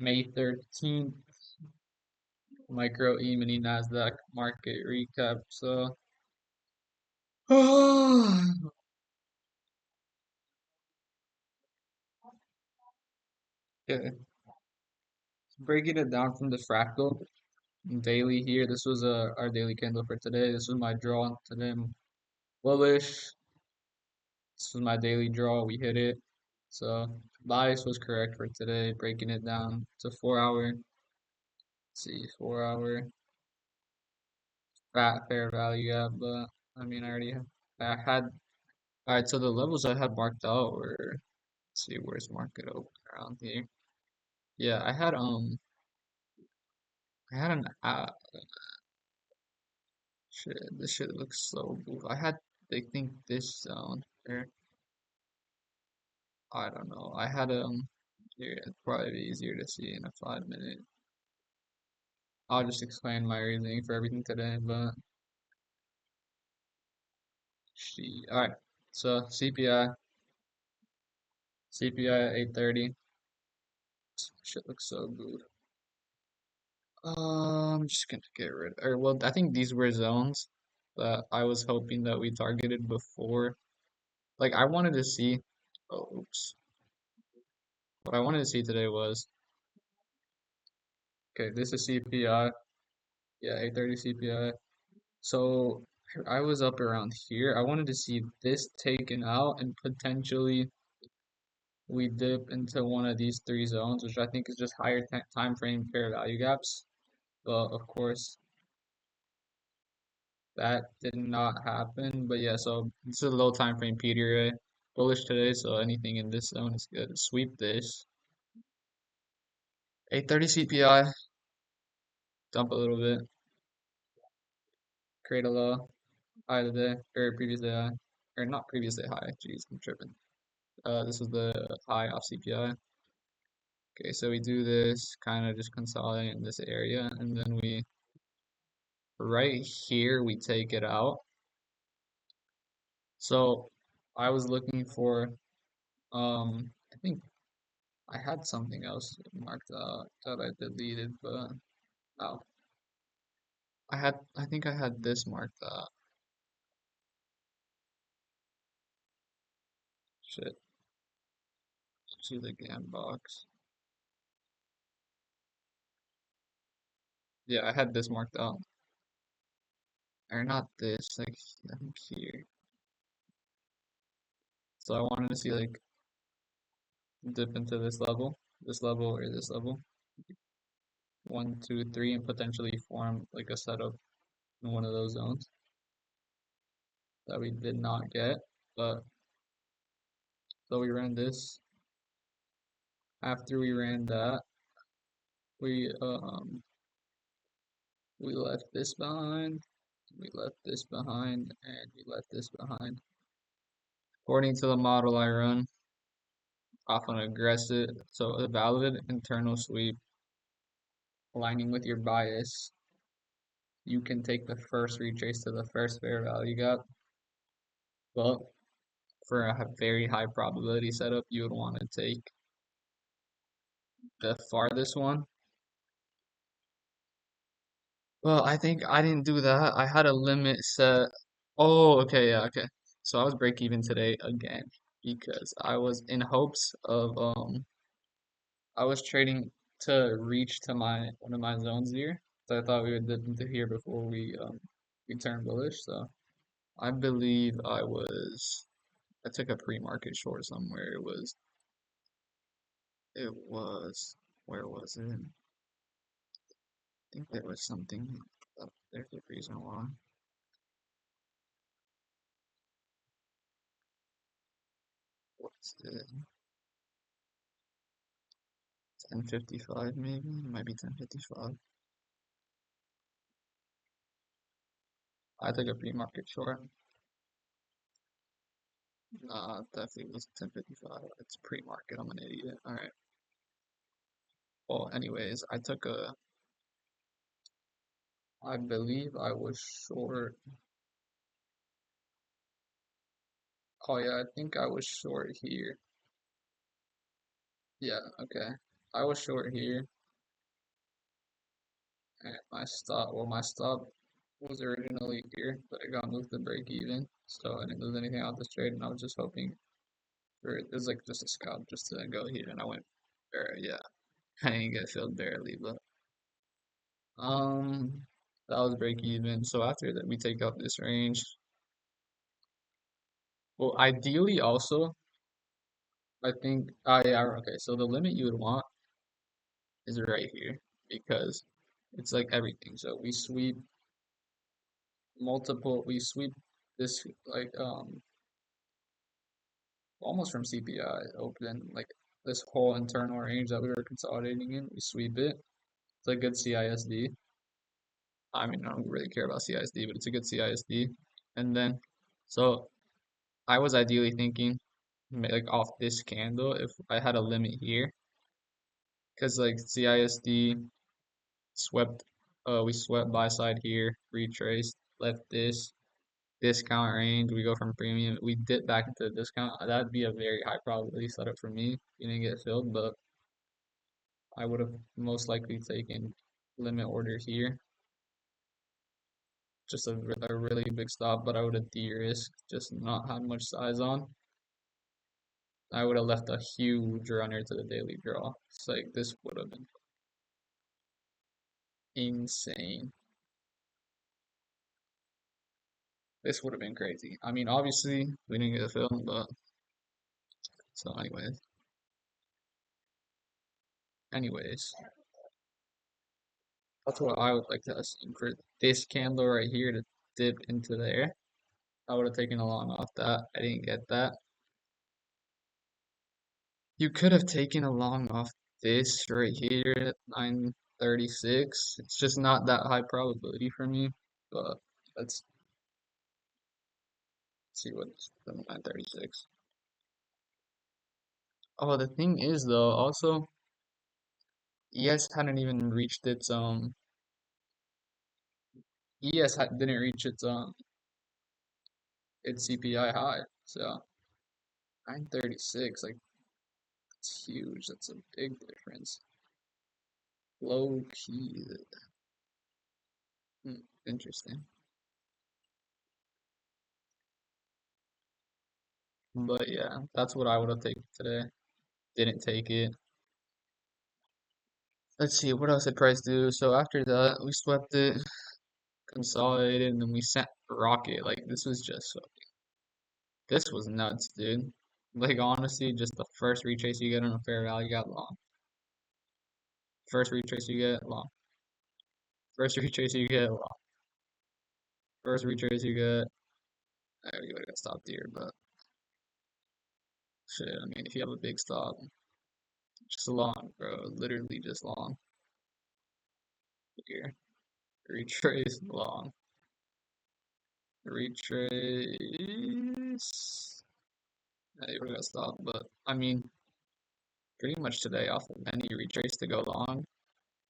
May 13th, micro E-mini Nasdaq market recap. So, okay, breaking it down from the fractal daily here. This was our daily candle for today. This was my draw today. I'm bullish. This was my daily draw. We hit it. So bias was correct for today. Breaking it down to 4 hour. Let's see, 4 hour fat fair value gap. But I mean, I had. All right. So the levels I had marked out were. Let's see, where's market open around here? Yeah, I had an shit. This shit looks so blue. They think this zone. Or I don't know. I had here, it'd probably be easier to see in a 5 minute. I'll just explain my reasoning for everything today, but she all right. So CPI at 8:30. Shit looks so good. I'm just gonna get rid. Or well, I think these were zones that I was hoping that we targeted before. Like I wanted to see. Oh, oops. What I wanted to see today was okay. This is CPI. Yeah, 8:30 CPI. So I was up around here. I wanted to see this taken out and potentially we dip into one of these three zones, which I think is just higher time frame fair value gaps. But of course, that did not happen. But yeah, so this is a low time frame PDRA. Bullish today, so anything in this zone is good. Sweep this. 8:30 CPI, dump a little bit, create a low, high today, or previous day high, or not previous day high. Jeez, I'm tripping. This was the high off CPI. Okay, so we do this, kind of just consolidate in this area, and then right here, we take it out. So I was looking for, I think I had something else marked out that I deleted, but oh, I think I had this marked out. Shit, see the GAN box. Yeah, I had this marked out, or not this, like I think here. So I wanted to see like dip into this level, or this level. 1, 2, 3, and potentially form like a setup in one of those zones that we did not get. But so we ran this. After we ran that, we um we left this behind. We left this behind, and we left this behind. According to the model I run, off an aggressive, so a valid internal sweep aligning with your bias, you can take the first retrace to the first fair value gap. But for a very high probability setup, you would want to take the farthest one. Well, I think I didn't do that. I had a limit set. Oh, okay, yeah, okay. So I was break even today again because I was in hopes of I was trading to reach to my one of my zones here. So I thought we would dip into here before we turn bullish. So I believe I took a pre-market short somewhere. It was where was it? I think there was something there's a reason why. What's it? 10:55 maybe? It might be 10:55. I took a pre-market short. Nah, definitely was 10:55. It's pre-market. I'm an idiot. All right. Well, anyways, I believe I was short. Oh yeah, I think I was short here. Yeah, okay. I was short here. And my stop was originally here, but it got moved to break even. So I didn't lose anything out this trade, and I was just hoping for it was like just a scalp just to go here, and I went there. Yeah, I didn't get filled barely, but um, that was break even. So after that, we take out this range. Well, ideally, also, I think, yeah, okay. So the limit you would want is right here because it's like everything. So we sweep this like almost from CPI open like this whole internal range that we were consolidating in. We sweep it. It's a good CISD. I mean, I don't really care about CISD, but it's a good CISD. And then, so I was ideally thinking like off this candle if I had a limit here, because like CISD swept, we swept buy side here, retraced, left this discount range. We go from premium, we dip back into the discount. That'd be a very high probability setup for me. You didn't get filled, but I would have most likely taken limit order here. Just a really big stop, but I would have de-risked, just not had much size on. I would have left a huge runner to the daily draw. It's like this would have been insane. This would have been crazy. I mean, obviously we didn't get a film, but so anyways, that's what I would like to assume for this candle right here to dip into there. I would have taken a long off that. I didn't get that. You could have taken a long off this right here at 936. It's just not that high probability for me, but let's see what's the 936. Oh, the thing is though, also ES hadn't even reached didn't reach its CPI high. So 936, like it's huge. That's a big difference. Low key. Interesting. But yeah, that's what I would have taken today. Didn't take it. Let's see, what else did price do? So after that, we swept it, consolidated, and then we sent rocket. Like this was nuts, dude. Like honestly, just the first retrace you get on a fair value got long. First retrace you get long. First retrace you get long. First retrace you get. You would have got stopped here, but shit. I mean, if you have a big stop, just long, bro. Literally just long. Here, retrace long. Retrace. You would have got stopped, but I mean, pretty much today off of any retrace to go long,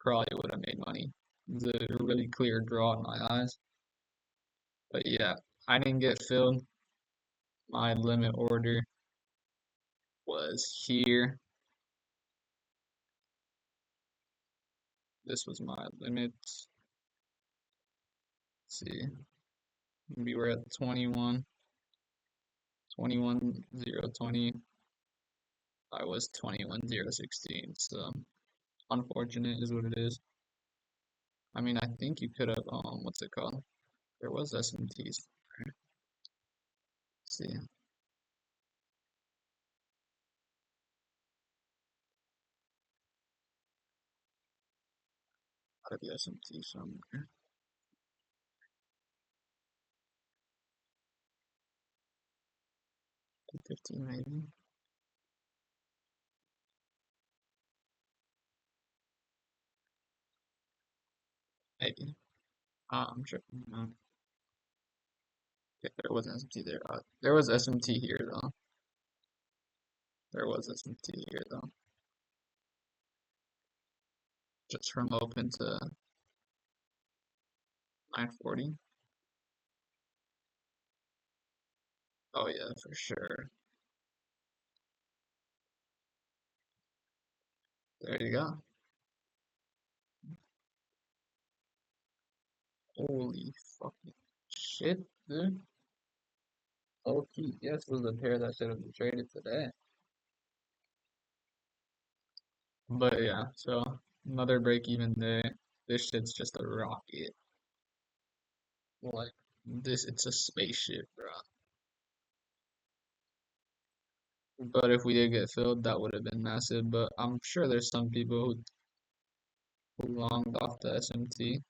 probably would have made money. It's a really clear draw in my eyes. But yeah, I didn't get filled. My limit order was here. This was my limit. Let's see. We were at 21, 21,020. I was 21,016. So unfortunate is what it is. I mean, I think you could have, what's it called? There was SMTs. Let's see. Gotta be SMT somewhere. 15 maybe. Maybe. I'm sure. Yeah, there was SMT there. There was SMT here though. There was SMT here though. Just from open to 940. Oh yeah, for sure. There you go. Holy fucking shit, dude. Okay, yes, was the pair that should have been traded today. But yeah, so another break even day. This shit's just a rocket. Like this, it's a spaceship, bro. But if we did get filled, that would have been massive. But I'm sure there's some people who longed off the SMT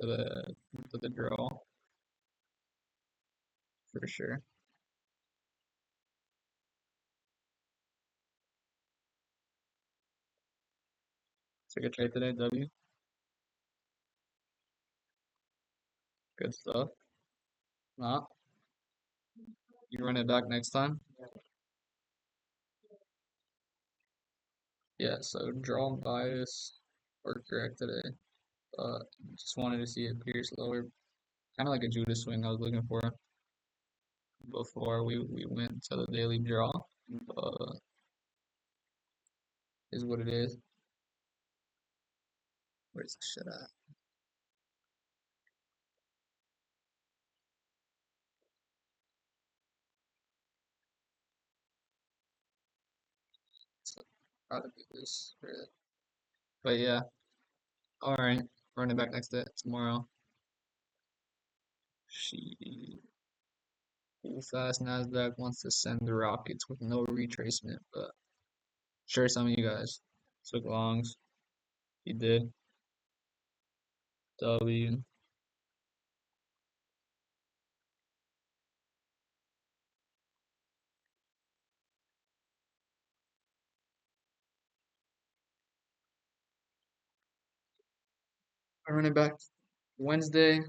to the draw for sure. Took a trade today, W. Good stuff. Nah, you run it back next time. Yeah, so draw bias or correct today. Just wanted to see it pierce lower, kind of like a Judas swing I was looking for before we went to the daily draw. But is what it is. Where's the shit at? So, gotta do this. But yeah, all right. Running back next to tomorrow. She full fast Nasdaq wants to send the rockets with no retracement, but sure some of you guys took longs. He did. W. Running back Wednesday.